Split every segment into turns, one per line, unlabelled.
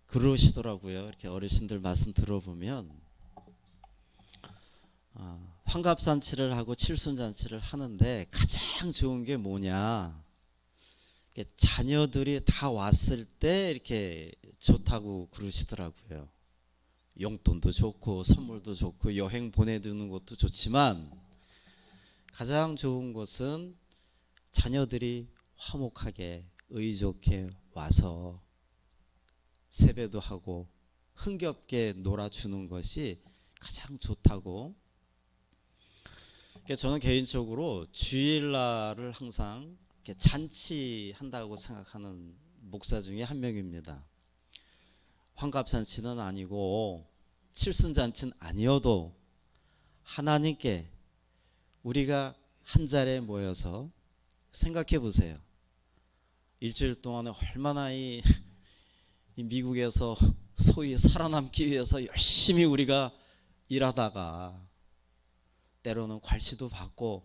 그러시더라고요. 이렇게 어르신들 말씀 들어보면 환갑잔치를 하고 칠순잔치를 하는데 가장 좋은 게 뭐냐? 이렇게 자녀들이 다 왔을 때 이렇게 좋다고 그러시더라고요. 용돈도 좋고 선물도 좋고 여행 보내주는 것도 좋지만 가장 좋은 것은 자녀들이 화목하게 의좋게 와서 세배도 하고 흥겹게 놀아주는 것이 가장 좋다고. 저는 개인적으로 주일날을 항상 이렇게 잔치한다고 생각하는 목사 중에 한 명입니다. 환갑잔치는 아니고 칠순잔치는 아니어도 하나님께 우리가 한 자리에 모여서 생각해 보세요. 일주일 동안에 얼마나 이 미국에서 소위 살아남기 위해서 열심히 우리가 일하다가 때로는 괄시도 받고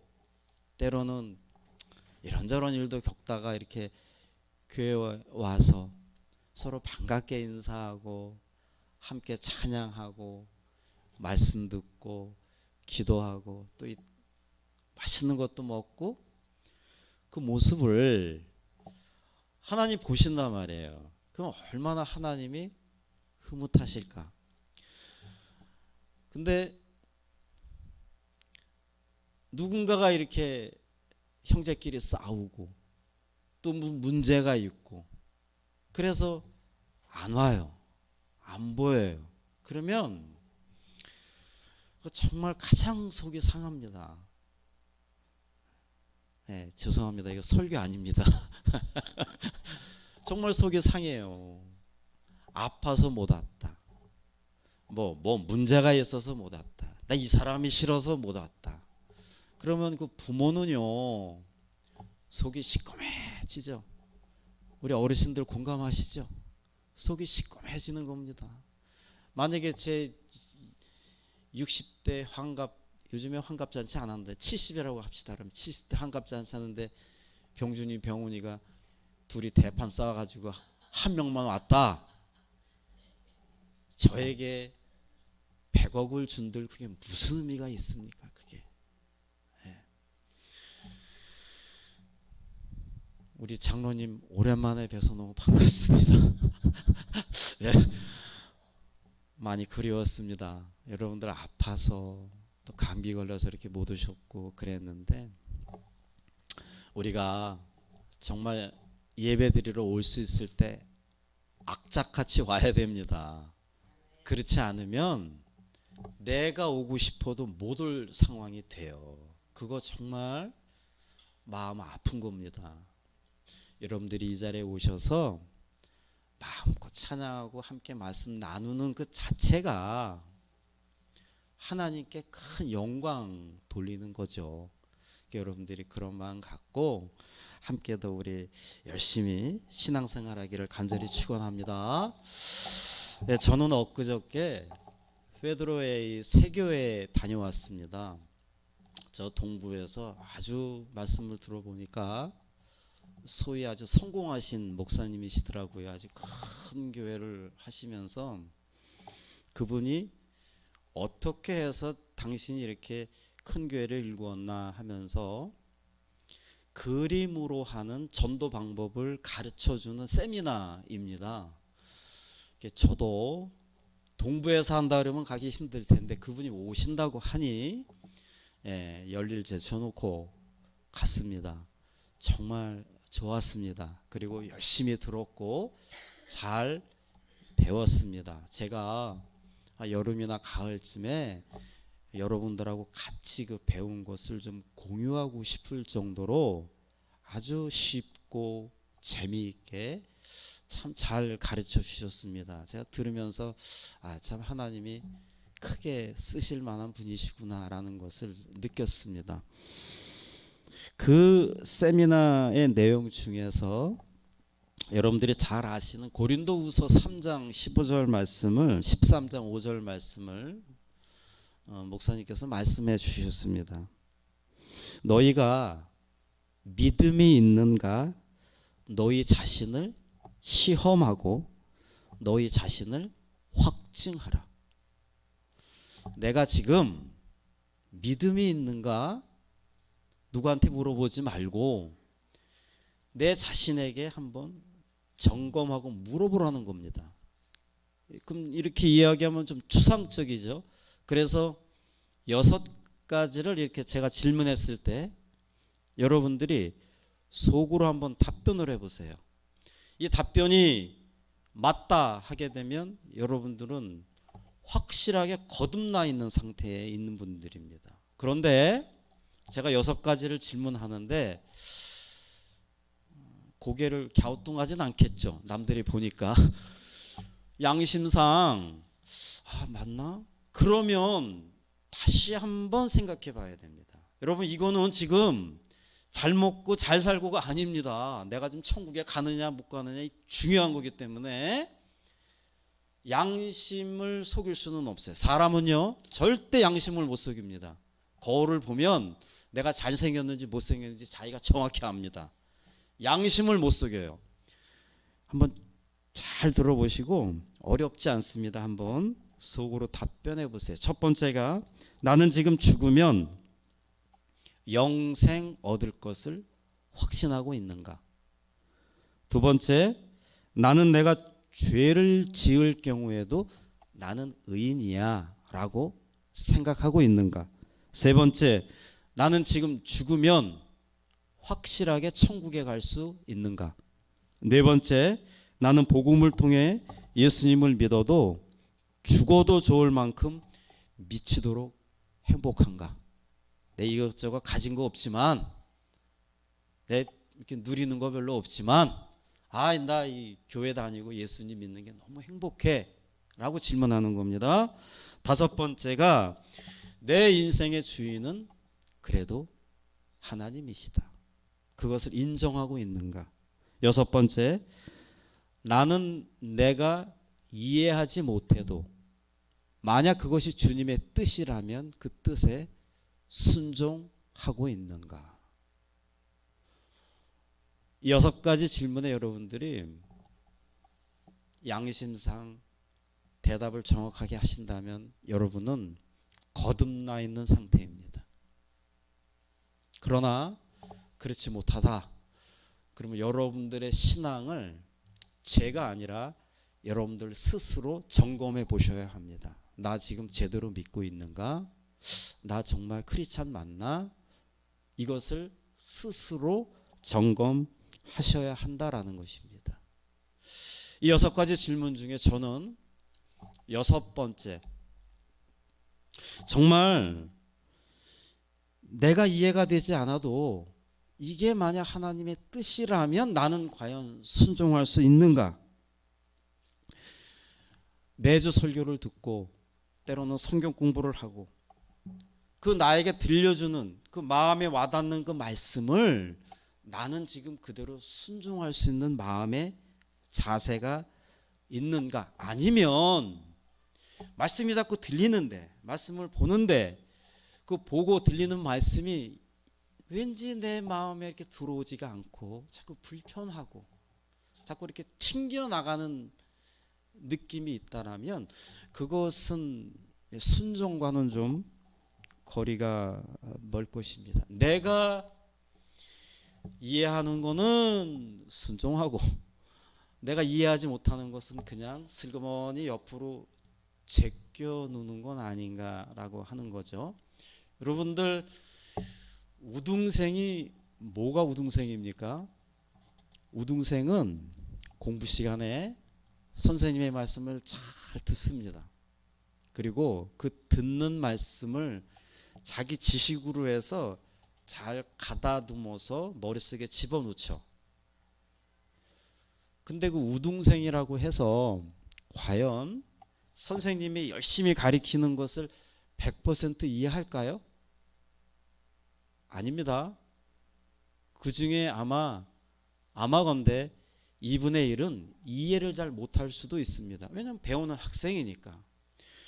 때로는 이런저런 일도 겪다가 이렇게 교회에 와서 서로 반갑게 인사하고 함께 찬양하고 말씀 듣고 기도하고 또 맛있는 것도 먹고 그 모습을 하나님 보신단 말이에요. 그럼 얼마나 하나님이 흐뭇하실까. 근데 누군가가 이렇게 형제끼리 싸우고 또 문제가 있고 그래서 안 와요. 안 보여요. 그러면 정말 가장 속이 상합니다. 네, 죄송합니다. 이거 설교 아닙니다. 정말 속이 상해요. 아파서 못 왔다. 뭐 문제가 있어서 못 왔다. 나 이 사람이 싫어서 못 왔다. 그러면 그 부모는요 속이 시꺼매지죠. 우리 어르신들 공감하시죠? 속이 시꺼매지는 겁니다. 만약에 제 60대 환갑, 요즘에 환갑잔치 안 하는데 70이라고 합시다. 그럼 70대 환갑잔치 하는데 병준이 병훈이가 둘이 대판 싸워가지고 한 명만 왔다. 저에게 100억을 준들 그게 무슨 의미가 있습니까? 그게. 네. 우리 장로님 오랜만에 뵈서 너무 반갑습니다. 네. 많이 그리웠습니다. 여러분들 아파서 또 감기 걸려서 이렇게 못 오셨고 그랬는데 우리가 정말 예배드리러 올 수 있을 때 악착같이 와야 됩니다. 그렇지 않으면 내가 오고 싶어도 못 올 상황이 돼요. 그거 정말 마음 아픈 겁니다. 여러분들이 이 자리에 오셔서 마음껏 찬양하고 함께 말씀 나누는 그 자체가 하나님께 큰 영광 돌리는 거죠. 여러분들이 그런 마음 갖고 함께 더 우리 열심히 신앙생활하기를 간절히 축원합니다. 네, 저는 엊그저께 페드로의 세교회 다녀왔습니다. 저 동부에서 아주 말씀을 들어보니까 소위 아주 성공하신 목사님이시더라고요. 아주 큰 교회를 하시면서 그분이 어떻게 해서 당신이 이렇게 큰 교회를 일구었나 하면서 그림으로 하는 전도 방법을 가르쳐주는 세미나입니다. 저도 동부에서 한다 그러면 가기 힘들 텐데 그분이 오신다고 하니 열일 제쳐놓고 갔습니다. 정말 좋았습니다. 그리고 열심히 들었고 잘 배웠습니다. 제가 여름이나 가을쯤에 여러분들하고 같이 그 배운 것을 좀 공유하고 싶을 정도로 아주 쉽고 재미있게 참 잘 가르쳐 주셨습니다. 제가 들으면서 참 하나님이 크게 쓰실 만한 분이시구나라는 것을 느꼈습니다. 그 세미나의 내용 중에서 여러분들이 잘 아시는 고린도후서 3장 15절 말씀을 13장 5절 말씀을 목사님께서 말씀해 주셨습니다. 너희가 믿음이 있는가 너희 자신을 시험하고 너희 자신을 확증하라. 내가 지금 믿음이 있는가? 누구한테 물어보지 말고 내 자신에게 한번 점검하고 물어보라는 겁니다. 그럼 이렇게 이야기하면 좀 추상적이죠. 그래서 6가지를 이렇게 제가 질문했을 때 여러분들이 속으로 한번 답변을 해보세요. 이 답변이 맞다 하게 되면 여러분들은 확실하게 거듭나 있는 상태에 있는 분들입니다. 그런데 제가 6가지를 질문하는데 고개를 갸우뚱하진 않겠죠. 남들이 보니까 양심상 맞나? 그러면 다시 한번 생각해 봐야 됩니다. 여러분 이거는 지금 잘 먹고 잘 살고가 아닙니다. 내가 지금 천국에 가느냐 못 가느냐 중요한 거기 때문에 양심을 속일 수는 없어요. 사람은요 절대 양심을 못 속입니다. 거울을 보면 내가 잘생겼는지 못생겼는지 자기가 정확히 압니다. 양심을 못 속여요. 한번 잘 들어보시고 어렵지 않습니다. 한번 속으로 답변해 보세요. 첫 번째가 나는 지금 죽으면 영생 얻을 것을 확신하고 있는가? 두 번째, 나는 내가 죄를 지을 경우에도 나는 의인이야 라고 생각하고 있는가? 세 번째, 나는 지금 죽으면 확실하게 천국에 갈 수 있는가? 네 번째, 나는 복음을 통해 예수님을 믿어도 죽어도 좋을 만큼 미치도록 행복한가? 내 이것저것 가진 거 없지만 내 이렇게 누리는 거 별로 없지만 나 이 교회 다니고 예수님 믿는 게 너무 행복해 라고 질문하는 겁니다. 다섯 번째가 내 인생의 주인은 그래도 하나님이시다. 그것을 인정하고 있는가? 여섯 번째, 나는 내가 이해하지 못해도 만약 그것이 주님의 뜻이라면 그 뜻에 순종하고 있는가? 이 6가지 질문에 여러분들이 양심상 대답을 정확하게 하신다면 여러분은 거듭나 있는 상태입니다. 그러나 그렇지 못하다. 그러면 여러분들의 신앙을 제가 아니라 여러분들 스스로 점검해 보셔야 합니다. 나 지금 제대로 믿고 있는가? 나 정말 크리스찬 맞나? 이것을 스스로 점검하셔야 한다라는 것입니다. 이 6가지 질문 중에 저는 6번째, 정말 내가 이해가 되지 않아도 이게 만약 하나님의 뜻이라면 나는 과연 순종할 수 있는가? 매주 설교를 듣고 때로는 성경 공부를 하고 그 나에게 들려주는 그 마음에 와닿는 그 말씀을 나는 지금 그대로 순종할 수 있는 마음의 자세가 있는가? 아니면 말씀이 자꾸 들리는데 말씀을 보는데 그 보고 들리는 말씀이 왠지 내 마음에 이렇게 들어오지가 않고 자꾸 불편하고 자꾸 이렇게 튕겨나가는 느낌이 있다라면 그것은 순종과는 좀 거리가 멀 것입니다. 내가 이해하는 거는 순종하고 내가 이해하지 못하는 것은 그냥 슬그머니 옆으로 제껴 놓는 건 아닌가라고 하는 거죠. 여러분들 우등생이 뭐가 우등생입니까? 우등생은 공부 시간에 선생님의 말씀을 잘 듣습니다. 그리고 그 듣는 말씀을 자기 지식으로 해서 잘 가다듬어서 머릿속에 집어넣죠. 근데 그 우등생이라고 해서 과연 선생님이 열심히 가리키는 것을 100% 이해할까요? 아닙니다. 그 중에 아마건대 2분의 1은 이해를 잘 못할 수도 있습니다. 왜냐하면 배우는 학생이니까.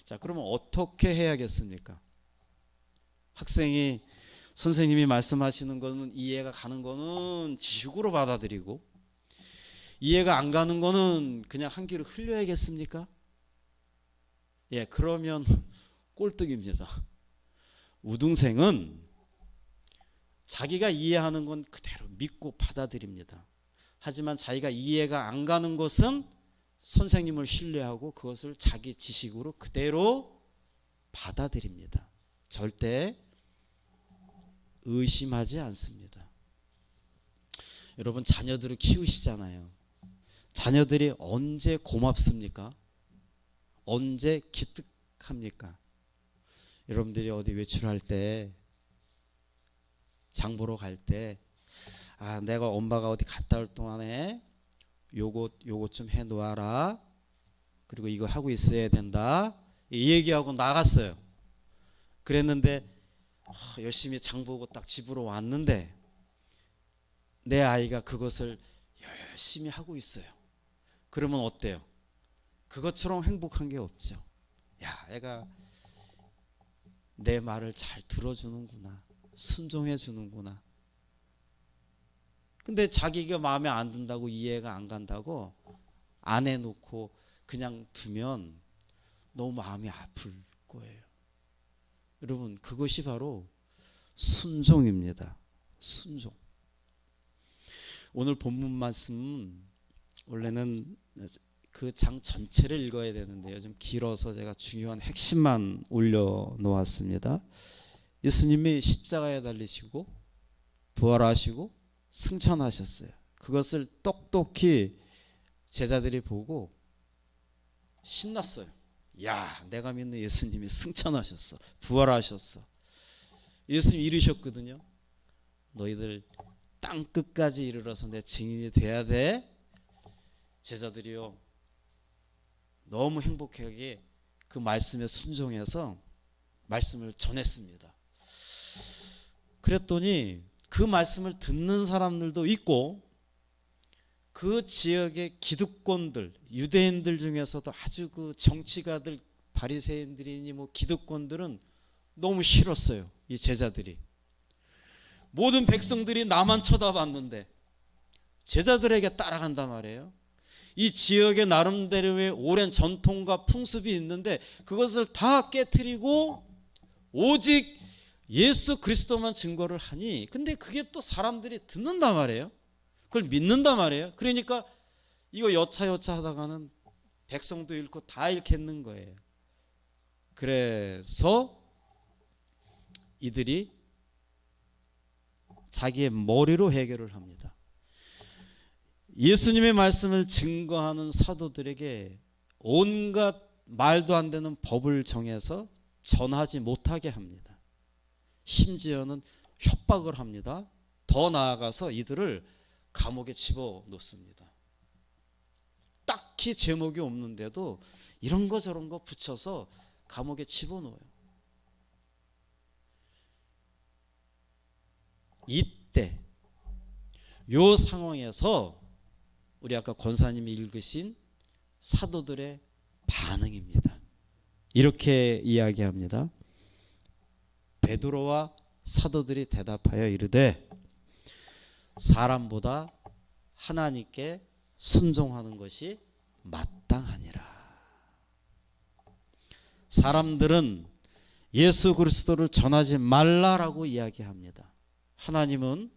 자, 그러면 어떻게 해야겠습니까? 학생이 선생님이 말씀하시는 거는 이해가 가는 거는 지식으로 받아들이고 이해가 안 가는 거는 그냥 한 귀로 흘려야겠습니까? 예, 그러면 꼴뚜기입니다. 우등생은 자기가 이해하는 건 그대로 믿고 받아들입니다. 하지만 자기가 이해가 안 가는 것은 선생님을 신뢰하고 그것을 자기 지식으로 그대로 받아들입니다. 절대 의심하지 않습니다. 여러분, 자녀들을 키우시잖아요. 자녀들이 언제 고맙습니까? 언제 기특합니까? 여러분들이 어디 외출할 때, 장 보러 갈 때, 아, 내가 엄마가 어디 갔다 올 동안에 요것 좀 해놓아라. 그리고 이거 하고 있어야 된다. 이 얘기하고 나갔어요. 그랬는데 열심히 장 보고 딱 집으로 왔는데 내 아이가 그것을 열심히 하고 있어요. 그러면 어때요? 그것처럼 행복한 게 없죠. 야, 애가 내 말을 잘 들어주는구나. 순종해 주는구나. 근데 자기가 마음에 안 든다고, 이해가 안 간다고 안 해놓고 그냥 두면 너무 마음이 아플 거예요. 여러분, 그것이 바로 순종입니다. 순종. 오늘 본문 말씀 원래는 그 장 전체를 읽어야 되는데요. 좀 길어서 제가 중요한 핵심만 올려놓았습니다. 예수님이 십자가에 달리시고 부활하시고 승천하셨어요. 그것을 똑똑히 제자들이 보고 신났어요. 야, 내가 믿는 예수님이 승천하셨어. 부활하셨어. 예수님 이르셨거든요. 너희들 땅 끝까지 이르러서 내 증인이 돼야 돼. 제자들이요, 너무 행복하게 그 말씀에 순종해서 말씀을 전했습니다. 그랬더니 그 말씀을 듣는 사람들도 있고 그 지역의 기득권들, 유대인들 중에서도 아주 그 정치가들, 바리새인들이니 뭐 기득권들은 너무 싫었어요. 이 제자들이. 모든 백성들이 나만 쳐다봤는데 제자들에게 따라간단 말이에요. 이 지역의 나름대로의 오랜 전통과 풍습이 있는데 그것을 다 깨트리고 오직 예수 그리스도만 증거를 하니, 근데 그게 또 사람들이 듣는단 말이에요. 그걸 믿는단 말이에요. 그러니까 이거 여차여차 하다가는 백성도 잃고 다 잃겠는 거예요. 그래서 이들이 자기의 머리로 해결을 합니다. 예수님의 말씀을 증거하는 사도들에게 온갖 말도 안 되는 법을 정해서 전하지 못하게 합니다. 심지어는 협박을 합니다. 더 나아가서 이들을 감옥에 집어넣습니다. 딱히 제목이 없는데도 이런 거 저런 거 붙여서 감옥에 집어넣어요. 이때 요 상황에서 우리 아까 권사님이 읽으신 사도들의 반응입니다. 이렇게 이야기합니다. 베드로와 사도들이 대답하여 이르되 사람보다 하나님께 순종하는 것이 마땅하니라. 사람들은 예수 그리스도를 전하지 말라라고 이야기합니다. 하나님은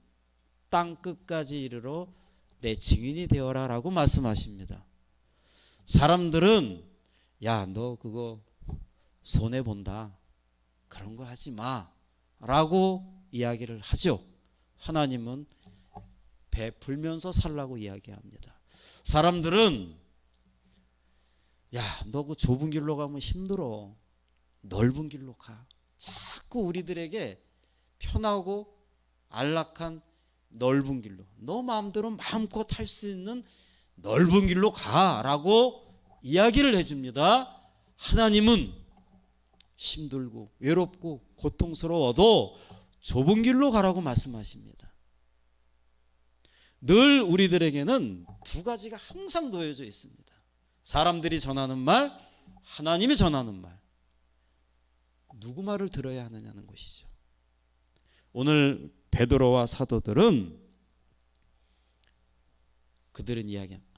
땅 끝까지 이르러 내 증인이 되어라 라고 말씀하십니다. 사람들은 야, 너 그거 손해본다, 그런 거 하지 마 라고 이야기를 하죠. 하나님은 베풀면서 살라고 이야기합니다. 사람들은 야, 너 그 좁은 길로 가면 힘들어, 넓은 길로 가. 자꾸 우리들에게 편하고 안락한 넓은 길로, 너 마음대로 마음껏 할 수 있는 넓은 길로 가라고 이야기를 해줍니다. 하나님은 힘들고 외롭고 고통스러워도 좁은 길로 가라고 말씀하십니다. 늘 우리들에게는 두 가지가 항상 놓여져 있습니다. 사람들이 전하는 말, 하나님이 전하는 말. 누구 말을 들어야 하느냐는 것이죠. 오늘 베드로와 사도들은 그들은 이야기합니다.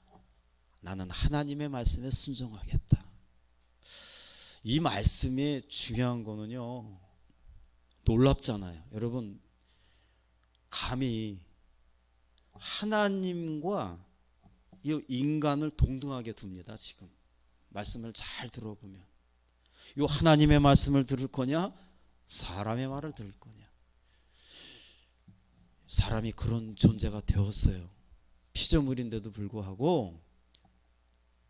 나는 하나님의 말씀에 순종하겠다. 이 말씀이 중요한 거는요, 놀랍잖아요. 여러분, 감히 하나님과 이 인간을 동등하게 둡니다. 지금 말씀을 잘 들어보면 이 하나님의 말씀을 들을 거냐, 사람의 말을 들을 거냐. 사람이 그런 존재가 되었어요. 피조물인데도 불구하고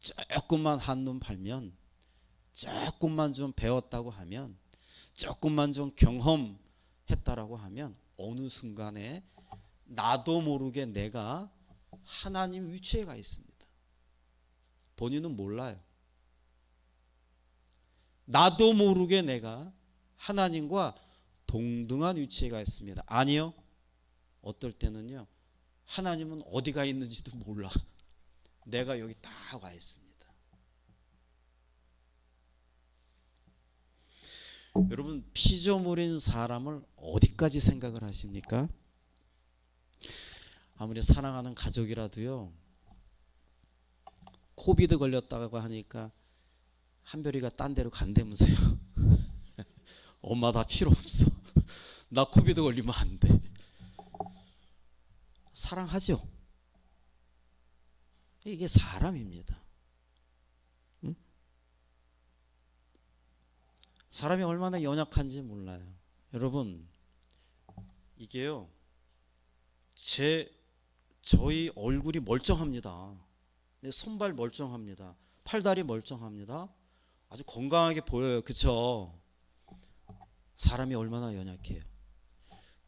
조금만 한눈 팔면, 조금만 좀 배웠다고 하면, 조금만 좀 경험했다라고 하면 어느 순간에 나도 모르게 내가 하나님 위치에 가 있습니다. 본인은 몰라요. 나도 모르게 내가 하나님과 동등한 위치에 가 있습니다. 아니요. 어떨 때는요, 하나님은 어디가 있는지도 몰라. 내가 여기 딱 와 있습니다. 여러분, 피조물인 사람을 어디까지 생각을 하십니까? 아무리 사랑하는 가족이라도요, 코비드 걸렸다고 하니까 한별이가 딴 데로 간다면서요. 엄마 다 필요 없어. 나 코비드 걸리면 안 돼. 사랑하죠. 이게 사람입니다. 응? 사람이 얼마나 연약한지 몰라요. 여러분, 이게요, 저희 얼굴이 멀쩡합니다. 내 손발 멀쩡합니다. 팔다리 멀쩡합니다. 아주 건강하게 보여요. 그쵸? 사람이 얼마나 연약해요.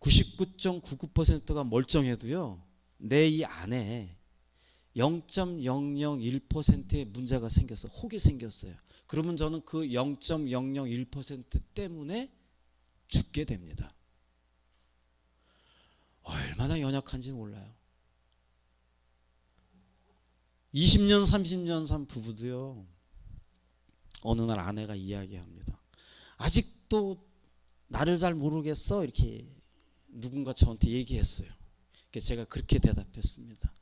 99.99%가 멀쩡해도요, 내 이 안에 0.001%의 문제가 생겼어. 혹이 생겼어요. 그러면 저는 그 0.001% 때문에 죽게 됩니다. 얼마나 연약한지 몰라요. 20년 30년 산 부부도요, 어느 날 아내가 이야기합니다. 아직도 나를 잘 모르겠어? 이렇게 누군가 저한테 얘기했어요. 제가 그렇게 대답했습니다.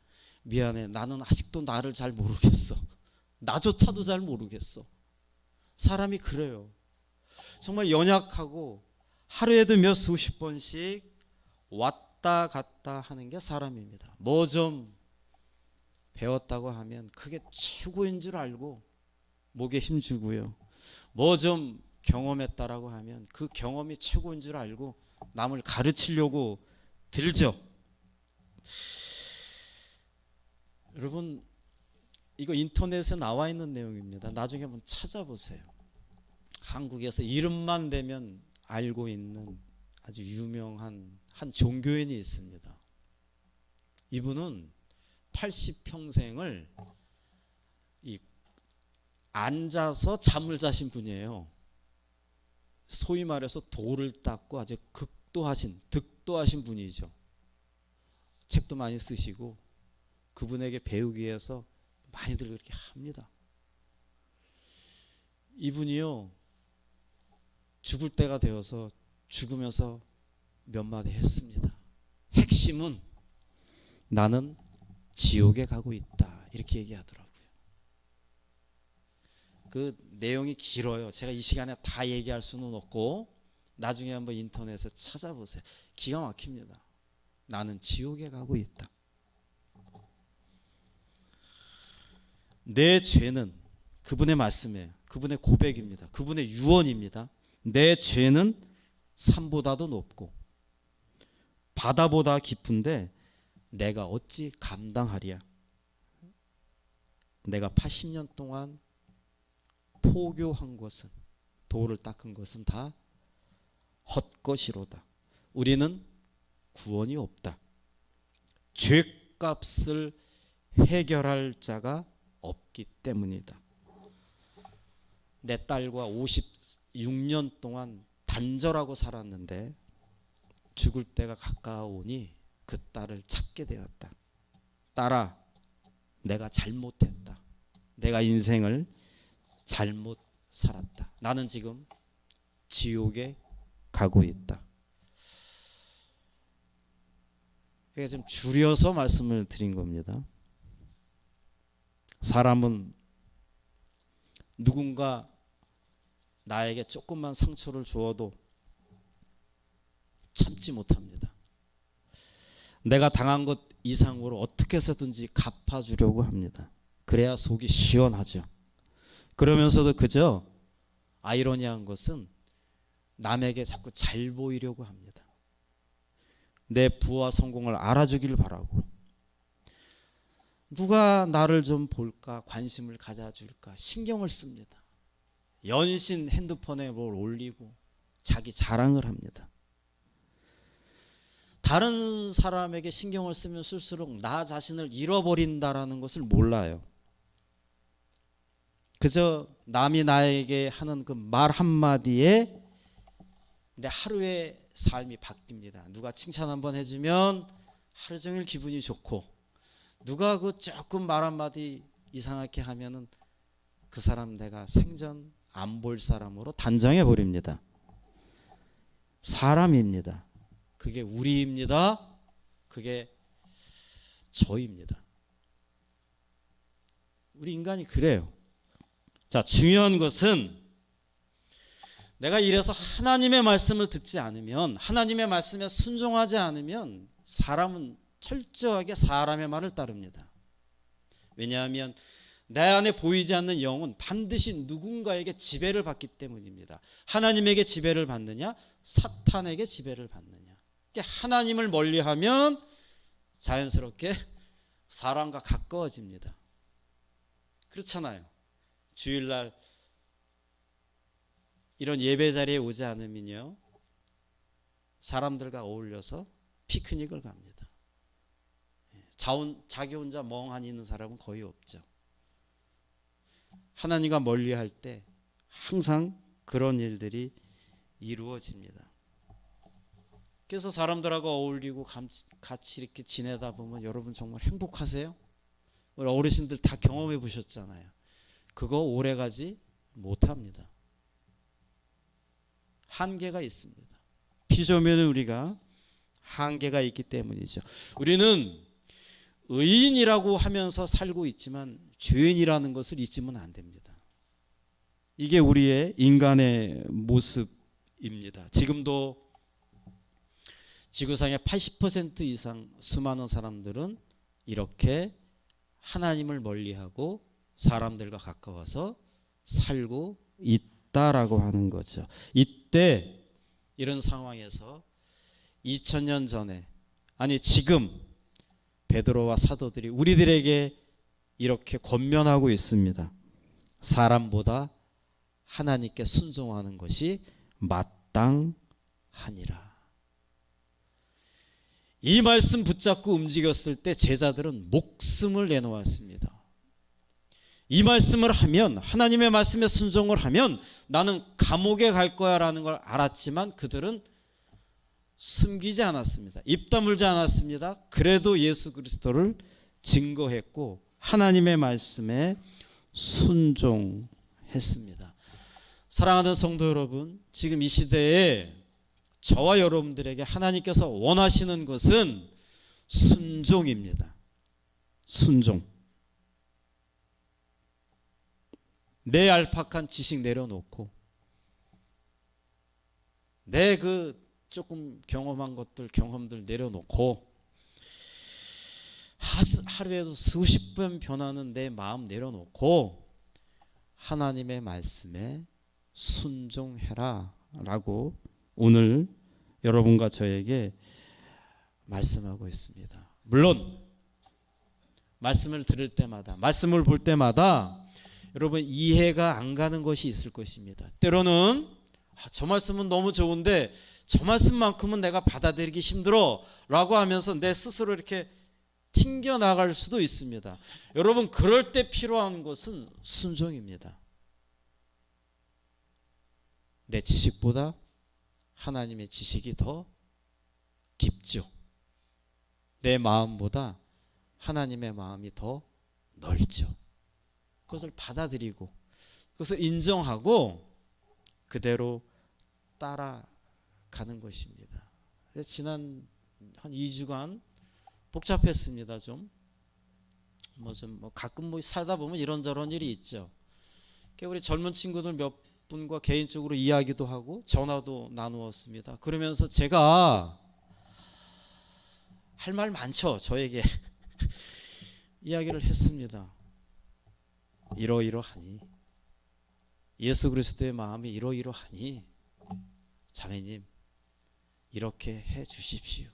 미안해, 나는 아직도 나를 잘 모르겠어. 나조차도 잘 모르겠어. 사람이 그래요. 정말 연약하고 하루에도 몇 수십 번씩 왔다 갔다 하는 게 사람입니다. 뭐 좀 배웠다고 하면 그게 최고인 줄 알고 목에 힘주고요. 뭐 좀 경험했다라고 하면 그 경험이 최고인 줄 알고 남을 가르치려고 들죠. 여러분, 이거 인터넷에 나와 있는 내용입니다. 나중에 한번 찾아보세요. 한국에서 이름만 대면 알고 있는 아주 유명한 한 종교인이 있습니다. 이분은 80평생을 앉아서 잠을 자신 분이에요. 소위 말해서 돌을 닦고 아주 득도하신 분이죠. 책도 많이 쓰시고 그분에게 배우기 위해서 많이들 그렇게 합니다. 이분이요, 죽을 때가 되어서 죽으면서 몇 마디 했습니다. 핵심은 나는 지옥에 가고 있다, 이렇게 얘기하더라고요. 그 내용이 길어요. 제가 이 시간에 다 얘기할 수는 없고 나중에 한번 인터넷에 찾아보세요. 기가 막힙니다. 나는 지옥에 가고 있다. 내 죄는, 그분의 말씀이에요. 그분의 고백입니다. 그분의 유언입니다. 내 죄는 산보다도 높고 바다보다 깊은데 내가 어찌 감당하랴. 내가 80년 동안 포교한 것은, 돌을 닦은 것은 다 헛것이로다. 우리는 구원이 없다. 죄값을 해결할 자가 없기 때문이다. 내 딸과 56년 동안 단절하고 살았는데 죽을 때가 가까우니 그 딸을 찾게 되었다. 딸아, 내가 잘못했다. 내가 인생을 잘못 살았다. 나는 지금 지옥에 가고 있다. 그래서 좀 줄여서 말씀을 드린 겁니다. 사람은 누군가 나에게 조금만 상처를 주어도 참지 못합니다. 내가 당한 것 이상으로 어떻게 해서든지 갚아주려고 합니다. 그래야 속이 시원하죠. 그러면서도 그저 아이러니한 것은 남에게 자꾸 잘 보이려고 합니다. 내 부와 성공을 알아주길 바라고, 누가 나를 좀 볼까, 관심을 가져줄까 신경을 씁니다. 연신 핸드폰에 뭘 올리고 자기 자랑을 합니다. 다른 사람에게 신경을 쓰면 쓸수록 나 자신을 잃어버린다라는 것을 몰라요. 그저 남이 나에게 하는 그 말 한마디에 내 하루의 삶이 바뀝니다. 누가 칭찬 한번 해주면 하루 종일 기분이 좋고, 누가 그 조금 말 한마디 이상하게 하면은 그 사람 내가 생전 안 볼 사람으로 단정해 버립니다. 사람입니다. 그게 우리입니다. 그게 저입니다. 우리 인간이 그래요. 자, 중요한 것은 내가 이래서 하나님의 말씀을 듣지 않으면, 하나님의 말씀에 순종하지 않으면 사람은 철저하게 사람의 말을 따릅니다. 왜냐하면 내 안에 보이지 않는 영은 반드시 누군가에게 지배를 받기 때문입니다. 하나님에게 지배를 받느냐, 사탄에게 지배를 받느냐. 하나님을 멀리하면 자연스럽게 사람과 가까워집니다. 그렇잖아요. 주일날 이런 예배 자리에 오지 않으면요, 사람들과 어울려서 피크닉을 갑니다. 자기 혼자 멍하니 있는 사람은 거의 없죠. 하나님과 멀리할 때 항상 그런 일들이 이루어집니다. 그래서 사람들하고 어울리고 같이 이렇게 지내다 보면 여러분 정말 행복하세요? 우리 어르신들 다 경험해 보셨잖아요. 그거 오래가지 못합니다. 한계가 있습니다. 피조물은 우리가 한계가 있기 때문이죠. 우리는 의인이라고 하면서 살고 있지만 죄인이라는 것을 잊으면 안 됩니다. 이게 우리의 인간의 모습입니다. 지금도 지구상의 80% 이상 수많은 사람들은 이렇게 하나님을 멀리하고 사람들과 가까워서 살고 있다라고 하는 거죠. 이때 이런 상황에서 2000년 전에, 아니 지금 베드로와 사도들이 우리들에게 이렇게 권면하고 있습니다. 사람보다 하나님께 순종하는 것이 마땅하니라. 이 말씀 붙잡고 움직였을 때 제자들은 목숨을 내놓았습니다. 이 말씀을 하면, 하나님의 말씀에 순종을 하면 나는 감옥에 갈 거야 라는 걸 알았지만 그들은 숨기지 않았습니다. 입 다물지 않았습니다. 그래도 예수 그리스도를 증거했고 하나님의 말씀에 순종했습니다. 사랑하는 성도 여러분, 지금 이 시대에 저와 여러분들에게 하나님께서 원하시는 것은 순종입니다. 순종. 내 얄팍한 지식 내려놓고 내 그 조금 경험한 것들, 경험들 내려놓고 하루에도 수십 번 변하는 내 마음 내려놓고 하나님의 말씀에 순종해라 라고 오늘 여러분과 저에게 말씀하고 있습니다. 물론 말씀을 들을 때마다, 말씀을 볼 때마다 여러분 이해가 안 가는 것이 있을 것입니다. 때로는 저 말씀은 너무 좋은데 저 말씀만큼은 내가 받아들이기 힘들어 라고 하면서 내 스스로 이렇게 튕겨나갈 수도 있습니다. 여러분 그럴 때 필요한 것은 순종입니다. 내 지식보다 하나님의 지식이 더 깊죠. 내 마음보다 하나님의 마음이 더 넓죠. 그것을 받아들이고 그것을 인정하고 그대로 따라가는 것입니다. 지난 한 2주간 복잡했습니다. 좀 가끔 살다 보면 이런저런 일이 있죠. 우리 젊은 친구들 몇 분과 개인적으로 이야기도 하고 전화도 나누었습니다. 그러면서 제가 할 말 많죠. 저에게 이야기를 했습니다. 이러이러하니, 예수 그리스도의 마음이 이러이러하니 자매님 이렇게 해 주십시오.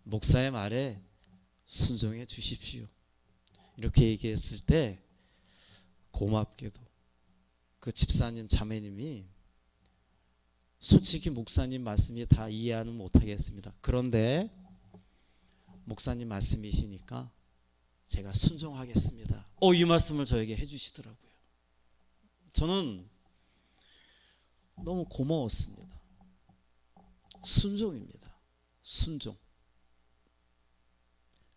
목사의 말에 순종해 주십시오. 이렇게 얘기했을 때 고맙게도 그 집사님 자매님이 솔직히 목사님 말씀이 다 이해하는 못하겠습니다. 그런데 목사님 말씀이시니까 제가 순종하겠습니다. 이 말씀을 저에게 해주시더라고요. 저는 너무 고마웠습니다. 순종입니다. 순종.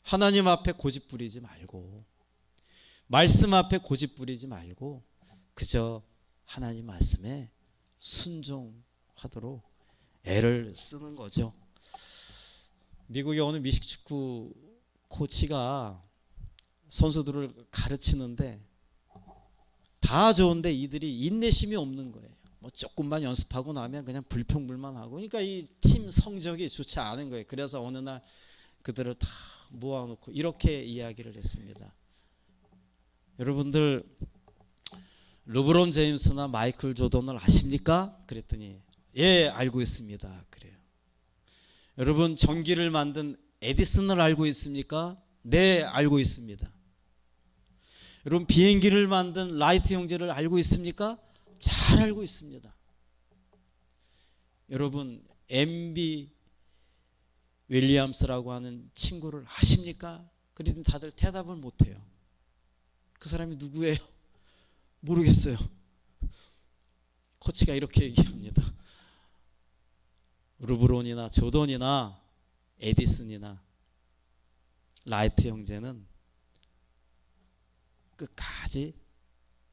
하나님 앞에 고집 부리지 말고, 말씀 앞에 고집 부리지 말고 그저 하나님 말씀에 순종하도록 애를 쓰는 거죠. 미국의 어느 미식축구 코치가 선수들을 가르치는데 다 좋은데 이들이 인내심이 없는 거예요. 조금만 연습하고 나면 그냥 불평불만하고, 그러니까 이 팀 성적이 좋지 않은 거예요. 그래서 어느 날 그들을 다 모아놓고 이렇게 이야기를 했습니다. 여러분들 르브론 제임스나 마이클 조던을 아십니까? 그랬더니 예, 알고 있습니다. 그래요. 여러분 전기를 만든 에디슨을 알고 있습니까? 네, 알고 있습니다. 여러분 비행기를 만든 라이트 형제를 알고 있습니까? 잘 알고 있습니다. 여러분 MB 윌리엄스라고 하는 친구를 아십니까? 그러더니 다들 대답을 못해요. 그 사람이 누구예요? 모르겠어요. 코치가 이렇게 얘기합니다. 르브론이나 조던이나 에디슨이나 라이트 형제는 끝까지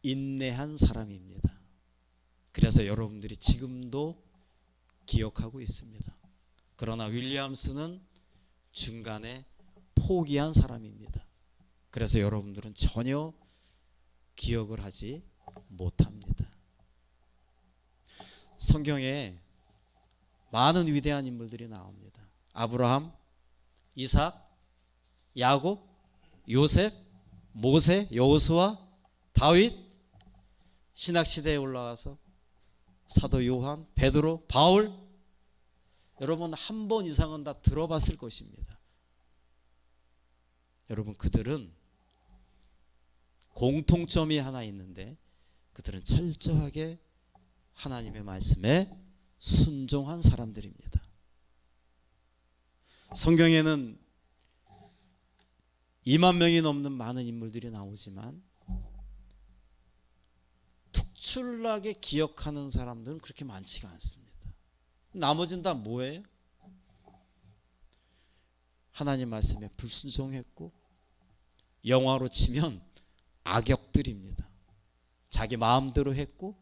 인내한 사람입니다. 그래서 여러분들이 지금도 기억하고 있습니다. 그러나 윌리엄스는 중간에 포기한 사람입니다. 그래서 여러분들은 전혀 기억을 하지 못합니다. 성경에 많은 위대한 인물들이 나옵니다. 아브라함, 이삭, 야곱, 요셉, 모세, 여호수아, 다윗, 신학시대에 올라와서 사도 요한, 베드로, 바울, 여러분 한 번 이상은 다 들어봤을 것입니다. 여러분 그들은 공통점이 하나 있는데 그들은 철저하게 하나님의 말씀에 순종한 사람들입니다. 성경에는 2만 명이 넘는 많은 인물들이 나오지만 특출나게 기억하는 사람들은 그렇게 많지가 않습니다. 나머지는 다 뭐예요? 하나님 말씀에 불순종했고, 영화로 치면 악역들입니다. 자기 마음대로 했고,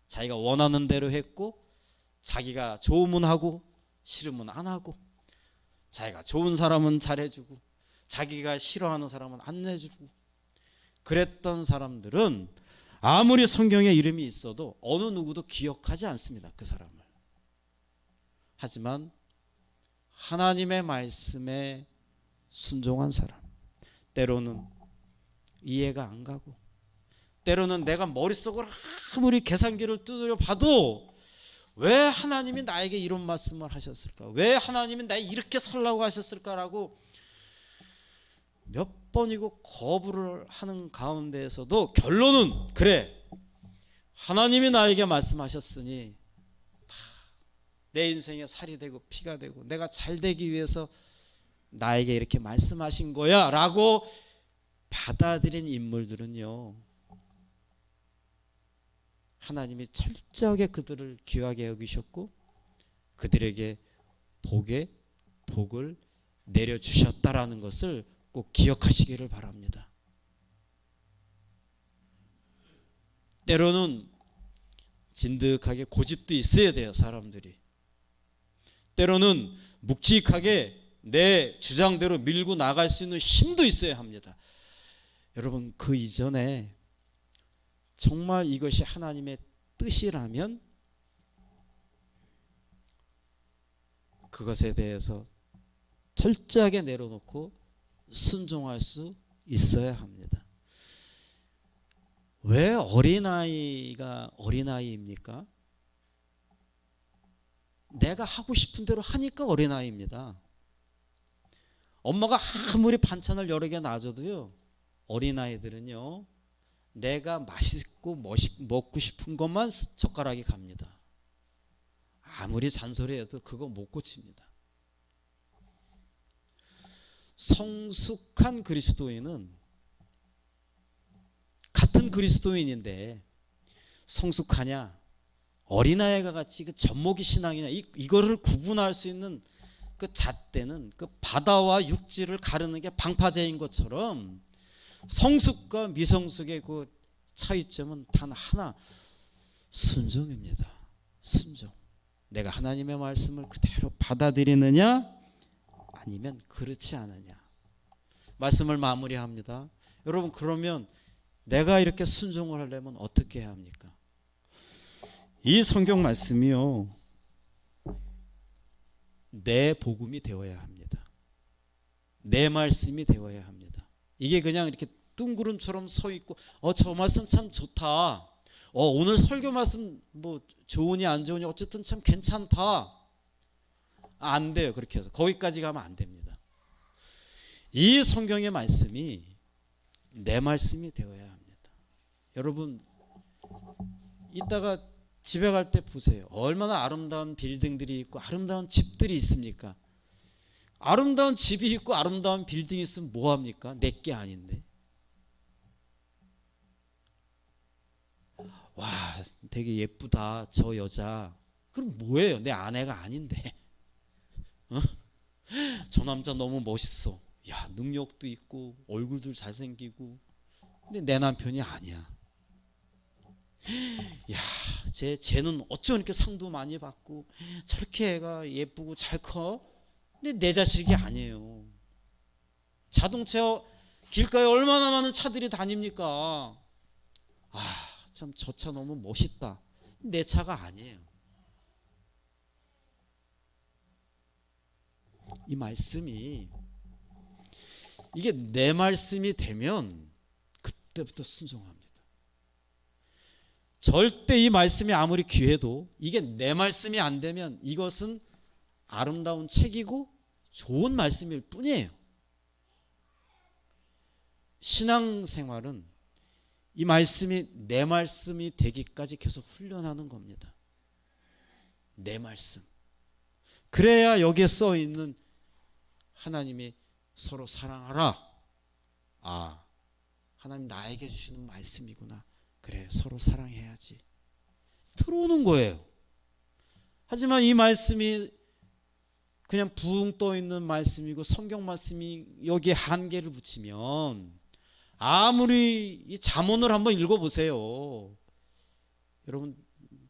자기가 원하는 대로 했고, 자기가 좋으면 하고 싫으면 안 하고, 자기가 좋은 사람은 잘해주고 자기가 싫어하는 사람은 안 해주고, 그랬던 사람들은 아무리 성경에 이름이 있어도 어느 누구도 기억하지 않습니다. 그 사람을. 하지만 하나님의 말씀에 순종한 사람, 때로는 이해가 안 가고, 때로는 내가 머릿속으로 아무리 계산기를 두드려 봐도 왜 하나님이 나에게 이런 말씀을 하셨을까? 왜 하나님이 나 이렇게 살라고 하셨을까라고 몇 번이고 거부를 하는 가운데에서도 결론은 그래, 하나님이 나에게 말씀하셨으니 내 인생에 살이 되고 피가 되고 내가 잘 되기 위해서 나에게 이렇게 말씀하신 거야 라고 받아들인 인물들은요, 하나님이 철저하게 그들을 귀하게 여기셨고 그들에게 복을 내려주셨다라는 것을 꼭 기억하시기를 바랍니다. 때로는 진득하게 고집도 있어야 돼요. 사람들이 때로는 묵직하게 내 주장대로 밀고 나갈 수 있는 힘도 있어야 합니다. 여러분 그 이전에 정말 이것이 하나님의 뜻이라면 그것에 대해서 철저하게 내려놓고 순종할 수 있어야 합니다. 왜 어린아이가 어린아이입니까? 내가 하고 싶은 대로 하니까 어린아이입니다. 엄마가 아무리 반찬을 여러 개 놔줘도요, 어린아이들은요, 내가 맛있고 먹고 싶은 것만 젓가락이 갑니다. 아무리 잔소리해도 그거 못 고칩니다. 성숙한 그리스도인은 같은 그리스도인인데 성숙하냐 어린아이가 같이 그 젖먹이 신앙이냐 이거를 구분할 수 있는 그 잣대는 그 바다와 육지를 가르는 게 방파제인 것처럼 성숙과 미성숙의 그 차이점은 단 하나, 순종입니다. 순종. 내가 하나님의 말씀을 그대로 받아들이느냐 아니면 그렇지 않느냐. 말씀을 마무리합니다. 여러분 그러면 내가 이렇게 순종을 하려면 어떻게 해야 합니까? 이 성경 말씀이요, 내 복음이 되어야 합니다. 내 말씀이 되어야 합니다. 이게 그냥 이렇게 뜬구름처럼 서 있고 저 말씀 참 좋다. 오늘 설교 말씀 뭐 좋으니 안 좋으니 어쨌든 참 괜찮다. 안 돼요. 그렇게 해서 거기까지 가면 안 됩니다. 이 성경의 말씀이 내 말씀이 되어야 합니다. 여러분 이따가 집에 갈 때 보세요. 얼마나 아름다운 빌딩들이 있고 아름다운 집들이 있습니까? 아름다운 집이 있고 아름다운 빌딩이 있으면 뭐합니까? 내게 아닌데. 와 되게 예쁘다 저 여자. 그럼 뭐예요? 내 아내가 아닌데. 저 남자 너무 멋있어. 야 능력도 있고 얼굴도 잘생기고. 근데 내 남편이 아니야. 야 쟤는 어쩜 이렇게 상도 많이 받고 저렇게 애가 예쁘고 잘 커? 근데 내 자식이 아니에요. 자동차 길가에 얼마나 많은 차들이 다닙니까? 참 저 차 너무 멋있다. 내 차가 아니에요. 이 말씀이 이게 내 말씀이 되면 그때부터 순종합니다. 절대 이 말씀이 아무리 귀해도 이게 내 말씀이 안 되면 이것은 아름다운 책이고 좋은 말씀일 뿐이에요. 신앙생활은 이 말씀이 내 말씀이 되기까지 계속 훈련하는 겁니다. 내 말씀. 그래야 여기에 써 있는 하나님이 서로 사랑하라. 하나님 나에게 주시는 말씀이구나. 그래 서로 사랑해야지. 들어오는 거예요. 하지만 이 말씀이 그냥 붕 떠 있는 말씀이고 성경 말씀이 여기에 한계를 붙이면 아무리 이 잠언을 한번 읽어보세요. 여러분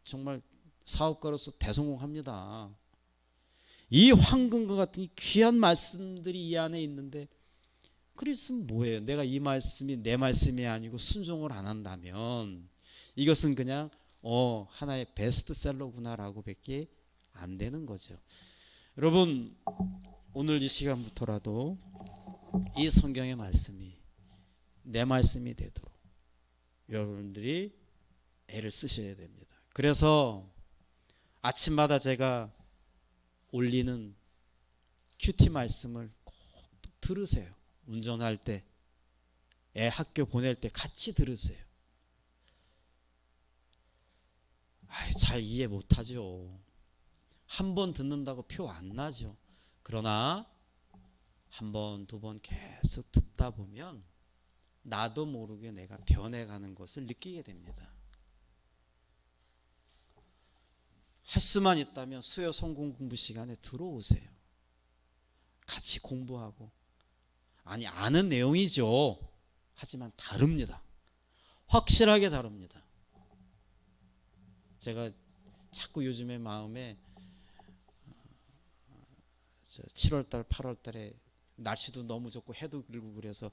정말 사업가로서 대성공합니다. 이 황금과 같은 이 귀한 말씀들이 이 안에 있는데 그랬으면 뭐예요? 내가 이 말씀이 내 말씀이 아니고 순종을 안 한다면 이것은 그냥 하나의 베스트셀러구나라고 밖에 안 되는 거죠. 여러분 오늘 이 시간부터라도 이 성경의 말씀이 내 말씀이 되도록 여러분들이 애를 쓰셔야 됩니다. 그래서 아침마다 제가 올리는 큐티 말씀을 꼭 들으세요. 운전할 때, 애 학교 보낼 때 같이 들으세요. 잘 이해 못하죠. 한 번 듣는다고 표 안 나죠. 그러나 한 번, 두 번 계속 듣다 보면 나도 모르게 내가 변해가는 것을 느끼게 됩니다. 할 수만 있다면 수요 성공 공부 시간에 들어오세요. 같이 공부하고. 아는 내용이죠. 하지만 다릅니다. 확실하게 다릅니다. 제가 자꾸 요즘에 마음에 7월달, 8월달에 날씨도 너무 좋고 해도 그리고 그래서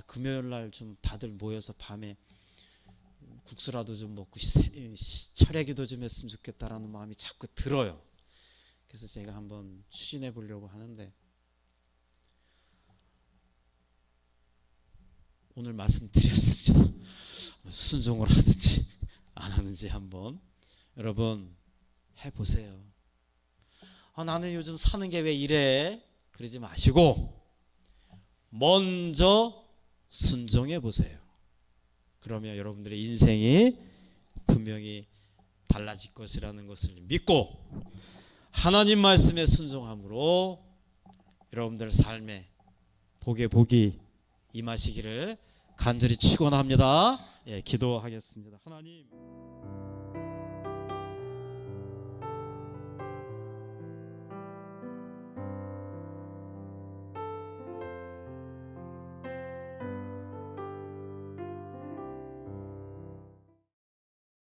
금요일 날 좀 다들 모여서 밤에 국수라도 좀 먹고 철야기도 좀 했으면 좋겠다라는 마음이 자꾸 들어요. 그래서 제가 한번 추진해 보려고 하는데 오늘 말씀드렸습니다. 순종을 하는지 안 하는지 한번 여러분 해보세요. 나는 요즘 사는 게 왜 이래? 그러지 마시고 먼저 순종해 보세요. 그러면 여러분들의 인생이 분명히 달라질 것이라는 것을 믿고 하나님 말씀에 순종함으로 여러분들 삶에 복이 임하시기를 간절히 축원합니다. 예, 기도하겠습니다. 하나님